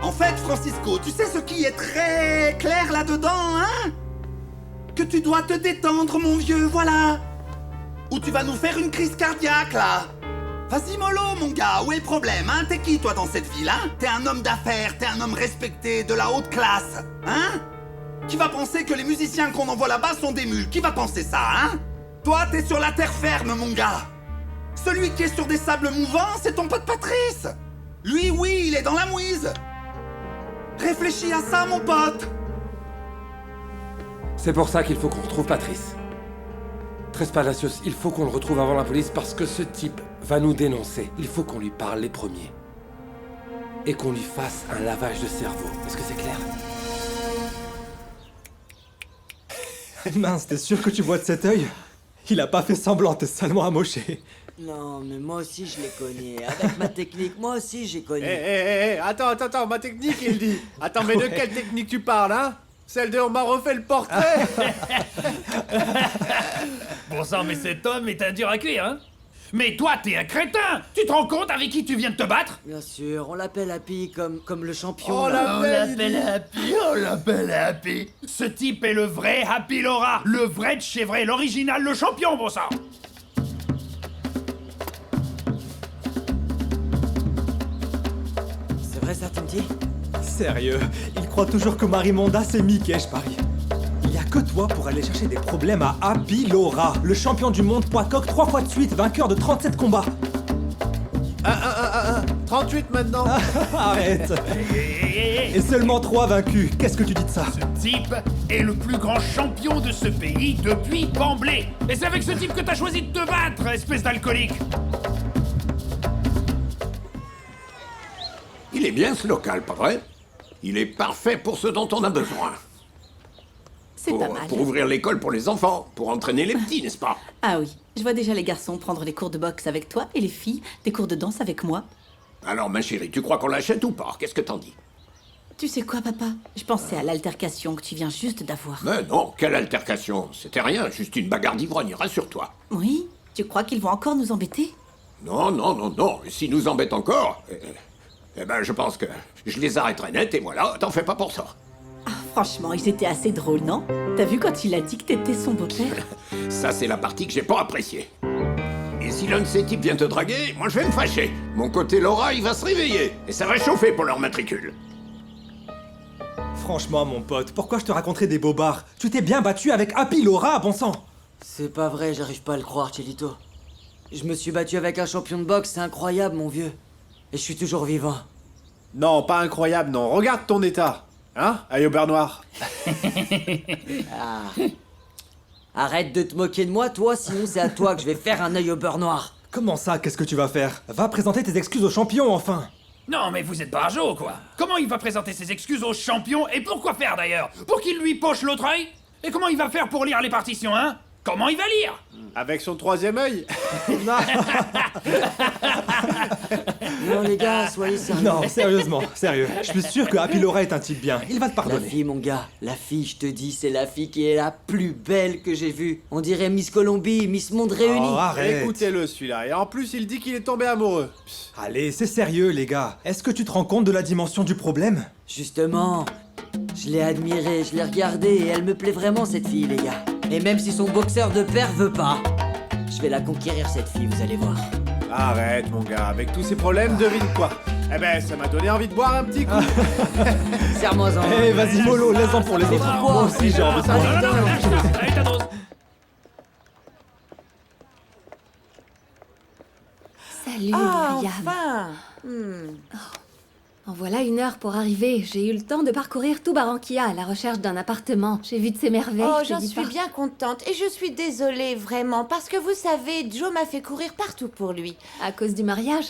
En fait, Francisco, tu sais ce qui est très clair là-dedans, hein? Que tu dois te détendre, mon vieux, voilà. Ou tu vas nous faire une crise cardiaque, là. Vas-y, mollo, mon gars, où est le problème, hein? T'es qui, toi, dans cette ville, hein? T'es un homme d'affaires, t'es un homme respecté, de la haute classe, hein? Qui va penser que les musiciens qu'on envoie là-bas sont des mules? Qui va penser ça, hein? Toi, t'es sur la terre ferme, mon gars. Celui qui est sur des sables mouvants, c'est ton pote Patrice. Lui, oui, il est dans la mouise. Réfléchis à ça, mon pote. C'est pour ça qu'il faut qu'on retrouve Patrice. Tres Palacios, il faut qu'on le retrouve avant la police parce que ce type va nous dénoncer. Il faut qu'on lui parle les premiers. Et qu'on lui fasse un lavage de cerveau. Est-ce que c'est clair? Mince, t'es sûr que tu vois de cet œil? Il a pas fait semblant, t'es salement amoché. Non, mais moi aussi je les connais. Avec ma technique, moi aussi j'ai connu. Attends, ma technique, il dit. Attends, mais de quelle technique tu parles, hein? Celle de on m'a refait le portrait. Bon sang, mais cet homme est un dur à cuire, hein? Mais toi, t'es un crétin! Tu te rends compte avec qui tu viens de te battre? Bien sûr, on l'appelle Happy comme le champion. On là. l'appelle Happy! Ce type est le vrai Happy Laura! Le vrai de chez vrai, l'original, le champion, bon sang! C'est vrai ça, Tinty? Sérieux, il croit toujours que Marimonda c'est Mickey, je parie. Il y a que toi pour aller chercher des problèmes à Happy Laura, le champion du monde poids coq 3 fois de suite, vainqueur de 37 combats. 38 maintenant. Arrête. Et seulement 3 vaincus. Qu'est-ce que tu dis de ça? Ce type est le plus grand champion de ce pays depuis Pamblé! Et c'est avec ce type que t'as choisi de te battre, espèce d'alcoolique! Il est bien ce local, pas vrai? Il est parfait pour ce dont on a besoin. C'est pas mal. Pour ouvrir l'école pour les enfants, pour entraîner les petits, n'est-ce pas? Ah oui, je vois déjà les garçons prendre des cours de boxe avec toi et les filles des cours de danse avec moi. Alors, ma chérie, tu crois qu'on l'achète ou pas? Qu'est-ce que t'en dis? Tu sais quoi, papa? Je pensais à l'altercation que tu viens juste d'avoir. Mais non, quelle altercation? C'était rien, juste une bagarre d'ivrogne, rassure-toi. Oui? Tu crois qu'ils vont encore nous embêter? Non, non, non, non, s'ils nous embêtent encore, eh ben, je pense que je les arrêterai net et voilà, t'en fais pas pour ça. Franchement, ils étaient assez drôles, non? T'as vu quand il a dit que t'étais son beau-père? Ça, c'est la partie que j'ai pas appréciée. Et si l'un de ces types vient te draguer, moi je vais me fâcher. Mon côté Laura, il va se réveiller. Et ça va chauffer pour leur matricule. Franchement, mon pote, pourquoi je te raconterais des bobards? Tu t'es bien battu avec Happy Laura, bon sang! C'est pas vrai, j'arrive pas à le croire, Chelito. Je me suis battu avec un champion de boxe, c'est incroyable, mon vieux. Et je suis toujours vivant. Non, pas incroyable, non. Regarde ton état. Hein, œil au beurre noir. Ah. Arrête de te moquer de moi, toi, sinon c'est à toi que je vais faire un œil au beurre noir. Comment ça, qu'est-ce que tu vas faire? Va présenter tes excuses au champion, enfin! Non, mais vous êtes barjots, quoi! Comment il va présenter ses excuses au champion et pourquoi faire d'ailleurs? Pour qu'il lui poche l'autre œil? Et comment il va faire pour lire les partitions, hein? Comment il va lire? Avec son troisième œil. Non, les gars, soyez sérieux. Non, sérieusement, sérieux. Je suis sûr que Happy Laura est un type bien. Il va te La pardonner. fille, mon gars, la fille, je te dis, c'est la fille qui est la plus belle que j'ai vue. On dirait Miss Colombie, Miss Monde réunie. Oh, arrête. Écoutez-le, celui-là. Et en plus, il dit qu'il est tombé amoureux. Allez, c'est sérieux, les gars. Est-ce que tu te rends compte de la dimension du problème? Justement, je l'ai admirée, je l'ai regardée, et elle me plaît vraiment, cette fille, les gars. Et même si son boxeur de père veut pas, je vais la conquérir, cette fille, vous allez voir. Arrête, mon gars. Avec tous ces problèmes, devine quoi? Eh ben, ça m'a donné envie de boire un petit coup. Serre-moi-en. Eh, vas-y, mollo, laisse-en pour les autres. Moi aussi, j'ai envie de boire. Allez, ta dose! Salut, Ah, Myriam. enfin En voilà 1 heure pour arriver. J'ai eu le temps de parcourir tout Barranquilla à la recherche d'un appartement. J'ai vu de ces merveilles. Oh, je te j'en dis suis pas. bien contente. Et je suis désolée, vraiment, parce que vous savez, Joe m'a fait courir partout pour lui. À cause du mariage?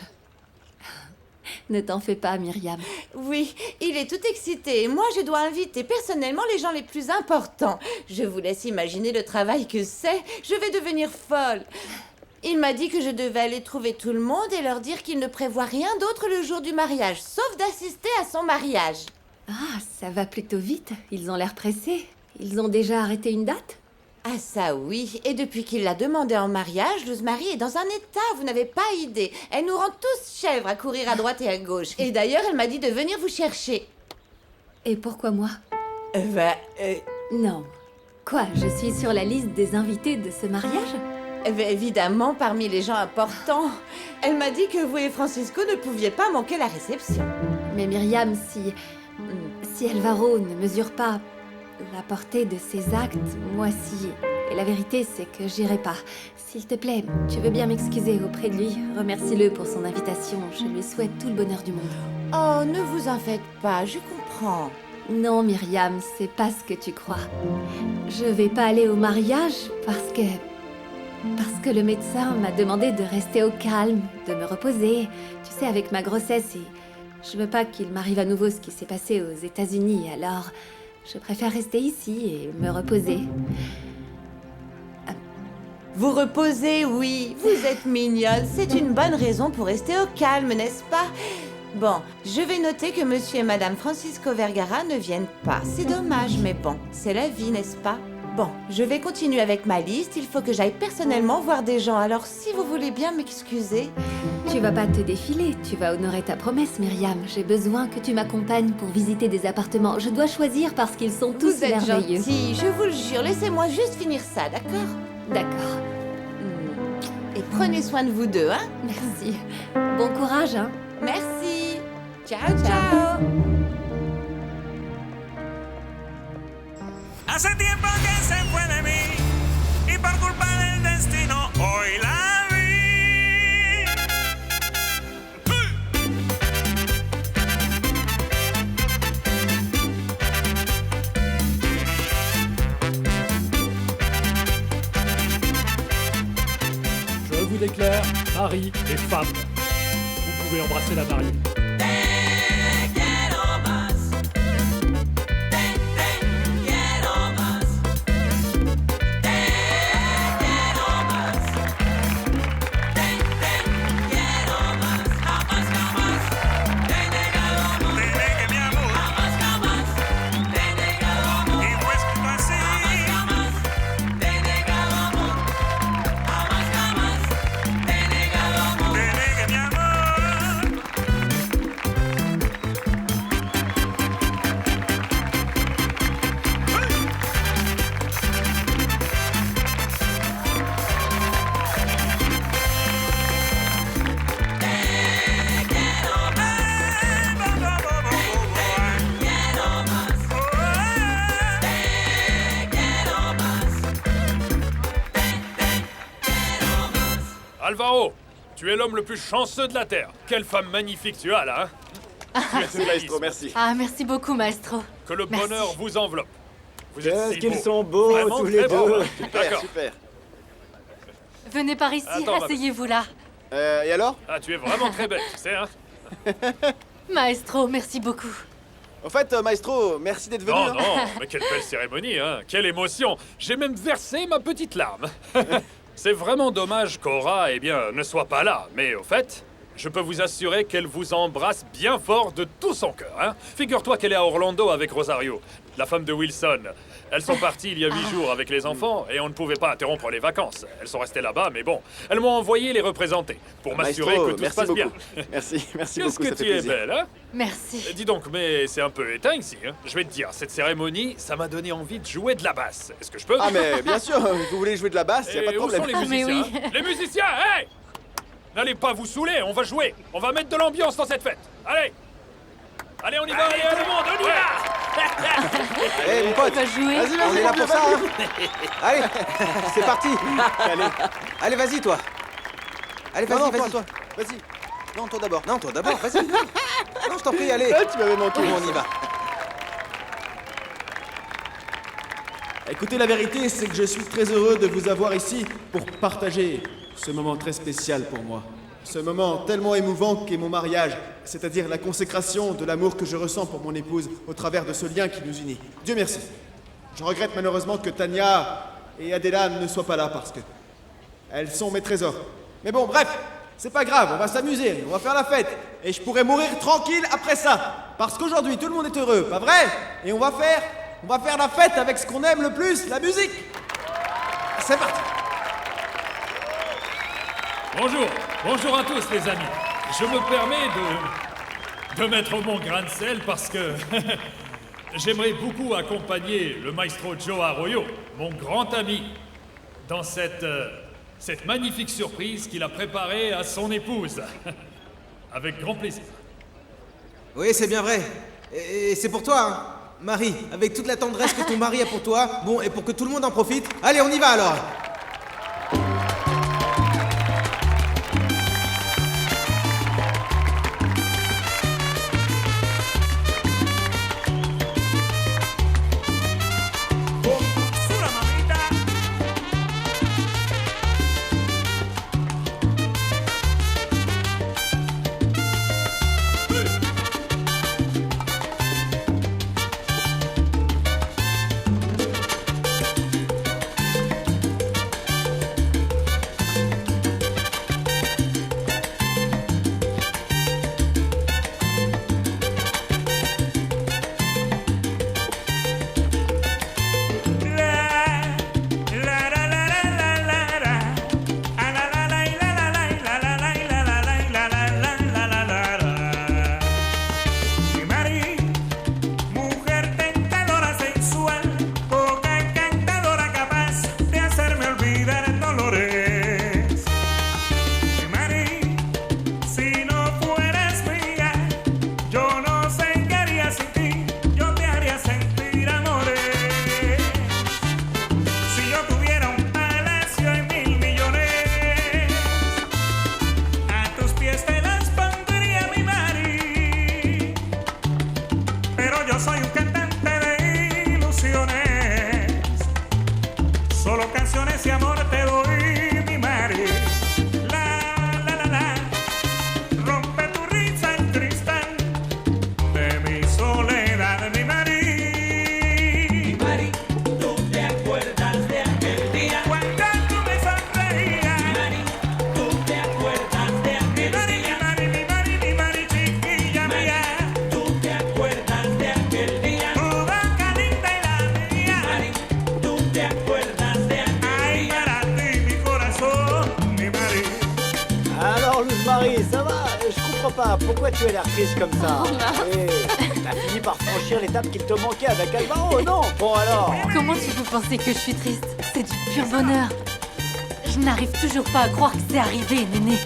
Ne t'en fais pas, Myriam. Oui, il est tout excité. Et moi, je dois inviter personnellement les gens les plus importants. Je vous laisse imaginer le travail que c'est. Je vais devenir folle. Il m'a dit que je devais aller trouver tout le monde et leur dire qu'il ne prévoit rien d'autre le jour du mariage, sauf d'assister à son mariage. Ah, ça va plutôt vite. Ils ont l'air pressés. Ils ont déjà arrêté une date? Ah ça oui, et depuis qu'il l'a demandé en mariage, Rosemary est dans un état, vous n'avez pas idée. Elle nous rend tous chèvres à courir à droite et à gauche. Et d'ailleurs, elle m'a dit de venir vous chercher. Et pourquoi moi? Non. Quoi, je suis sur la liste des invités de ce mariage? Évidemment, parmi les gens importants. Elle m'a dit que vous et Francisco ne pouviez pas manquer la réception. Mais Myriam, si Alvaro ne mesure pas la portée de ses actes, moi si. Et la vérité, c'est que j'irai pas. S'il te plaît, tu veux bien m'excuser auprès de lui? Remercie-le pour son invitation. Je lui souhaite tout le bonheur du monde. Oh, ne vous en faites pas, je comprends. Non, Myriam, c'est pas ce que tu crois. Je vais pas aller au mariage parce que le médecin m'a demandé de rester au calme, de me reposer. Tu sais, avec ma grossesse, et je veux pas qu'il m'arrive à nouveau ce qui s'est passé aux États-Unis, alors je préfère rester ici et me reposer. Vous reposez, oui, vous êtes mignonne. C'est une bonne raison pour rester au calme, n'est-ce pas? Bon, je vais noter que monsieur et madame Francisco Vergara ne viennent pas. C'est dommage, mais bon, c'est la vie, n'est-ce pas? Bon, je vais continuer avec ma liste. Il faut que j'aille personnellement voir des gens. Alors, si vous voulez bien m'excuser... Tu vas pas te défiler, tu vas honorer ta promesse, Myriam. J'ai besoin que tu m'accompagnes pour visiter des appartements. Je dois choisir parce qu'ils sont tous Vous êtes merveilleux. gentil, je vous le jure. Laissez-moi juste finir ça, d'accord? D'accord. Et prenez soin de vous deux, hein? Merci. Bon courage, hein? Merci. Ciao, ciao. Hace tiempo que se fue de mí y por culpa del destino hoy la vi. Je vous déclare mari et femme. Vous pouvez embrasser la mariée. Alvaro, tu es l'homme le plus chanceux de la Terre. Quelle femme magnifique tu as là, hein? Merci, maestro, merci. Ah, merci beaucoup, maestro. Que le Merci. bonheur vous enveloppe. Vous êtes Qu'est-ce si qu'ils beaux. sont beaux, Vraiment tous les très beaux, deux. hein. Super, D'accord. super. Venez par ici, Attends, asseyez-vous là. Et alors? Ah, tu es vraiment très belle, tu sais, hein? Maestro, merci beaucoup. En fait, maestro, merci d'être venu. Non, hein. non, mais quelle belle cérémonie, hein? Quelle émotion! J'ai même versé ma petite larme. C'est vraiment dommage qu'Aura, eh bien, ne soit pas là. Mais au fait, je peux vous assurer qu'elle vous embrasse bien fort de tout son cœur, hein? Figure-toi qu'elle est à Orlando avec Rosario, la femme de Wilson. Elles sont parties il y a 8 jours avec les enfants et on ne pouvait pas interrompre les vacances. Elles sont restées là-bas, mais bon, elles m'ont envoyé les représenter pour m'assurer Maestro, que tout se merci passe bien. beaucoup. Merci, merci Qu'est-ce beaucoup, que ça fait tu es plaisir. belle, hein? Merci. Dis donc, mais c'est un peu éteint ici, hein? Je vais te dire, cette cérémonie, ça m'a donné envie de jouer de la basse. Est-ce que je peux? Ah mais bien sûr, vous voulez jouer de la basse, y a pas de Et où problème. sont les musiciens? Hein? Les musiciens, hey! N'allez pas vous saouler, on va jouer. On va mettre de l'ambiance dans cette fête. Allez! Allez, on y va, allez, tout le monde, on y va! Allez, mon pote, jouer. vas-y, on est là pour ça. Hein. Allez, c'est parti. Allez, vas-y, toi. Allez, vas-y, vas-y, toi. Vas-y. Non, toi d'abord. Non, toi d'abord, vas-y. Non, je t'en prie, allez. Tu m'avais manqué. On y va. Écoutez, la vérité, c'est que je suis très heureux de vous avoir ici pour partager ce moment très spécial pour moi. Ce moment tellement émouvant qu'est mon mariage, c'est-à-dire la consécration de l'amour que je ressens pour mon épouse au travers de ce lien qui nous unit. Dieu merci. Je regrette malheureusement que Tania et Adela ne soient pas là parce que elles sont mes trésors. Mais bon, bref, c'est pas grave, on va s'amuser, on va faire la fête. Et je pourrai mourir tranquille après ça. Parce qu'aujourd'hui, tout le monde est heureux, pas vrai? Et on va faire la fête avec ce qu'on aime le plus, la musique. C'est parti. Bonjour à tous les amis. Je me permets de mettre mon grain de sel parce que j'aimerais beaucoup accompagner le maestro Joe Arroyo, mon grand ami, dans cette magnifique surprise qu'il a préparée à son épouse. Avec grand plaisir. Oui, c'est bien vrai. Et c'est pour toi, hein, Marie, avec toute la tendresse que ton mari a pour toi. Bon, et pour que tout le monde en profite. Allez, on y va alors. Pourquoi tu as l'air triste comme ça? T'as fini par franchir l'étape qu'il te manquait avec Alvaro, non? Bon alors. Comment tu peux penser que je suis triste? C'est du pur bonheur. Je n'arrive toujours pas à croire que c'est arrivé, Néné.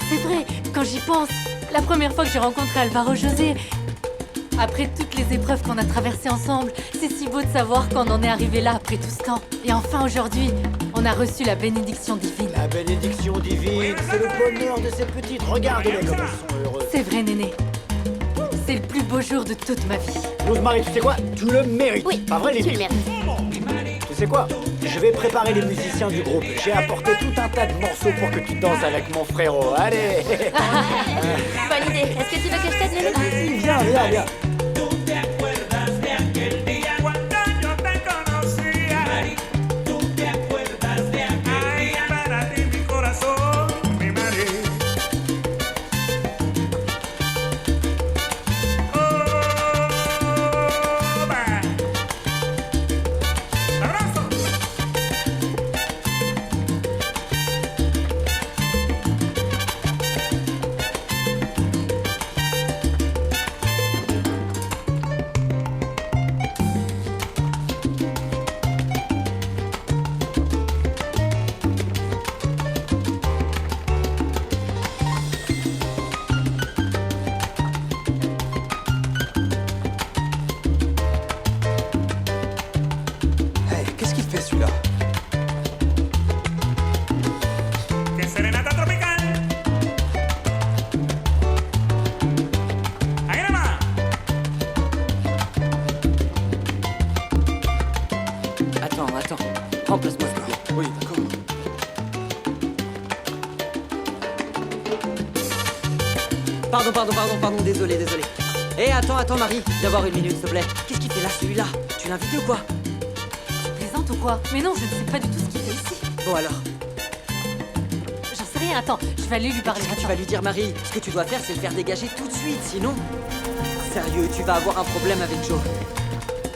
C'est vrai, quand j'y pense, la première fois que j'ai rencontré Alvaro José, après toutes les épreuves qu'on a traversées ensemble, c'est si beau de savoir qu'on en est arrivé là après tout ce temps. Et enfin aujourd'hui, on a reçu la bénédiction divine. La bénédiction divine, c'est le bonheur de ces petites. Regarde-les comme elles sont heureuses. C'est vrai, Néné. C'est le plus beau jour de toute ma vie. Rosemary, tu sais quoi? Tu le mérites. Oui, pas vrai, tu Lily? le mérites. Tu sais quoi? Je vais préparer les musiciens du groupe. J'ai apporté tout un tas de morceaux pour que tu danses avec mon frérot. Allez. Bonne idée. Est-ce que tu veux que je t'aide, Néné? Viens. Pardon, désolé. Eh, attends, Marie, viens voir une minute, s'il te plaît. Qu'est-ce qu'il fait là, celui-là? Tu l'as invité ou quoi? Tu plaisantes ou quoi? Mais non, je ne sais pas du tout ce qu'il fait ici. Bon alors. J'en sais rien, attends, je vais aller lui parler. Qu'est-ce que tu vas lui dire, Marie? Ce que tu dois faire, c'est le faire dégager tout de suite, sinon... Sérieux, tu vas avoir un problème avec Joe.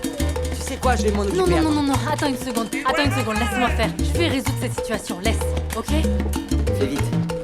Tu sais quoi, je vais m'en occuper. Non, attends une seconde, laisse-moi faire. Je vais résoudre cette situation, laisse, ok? Fais vite.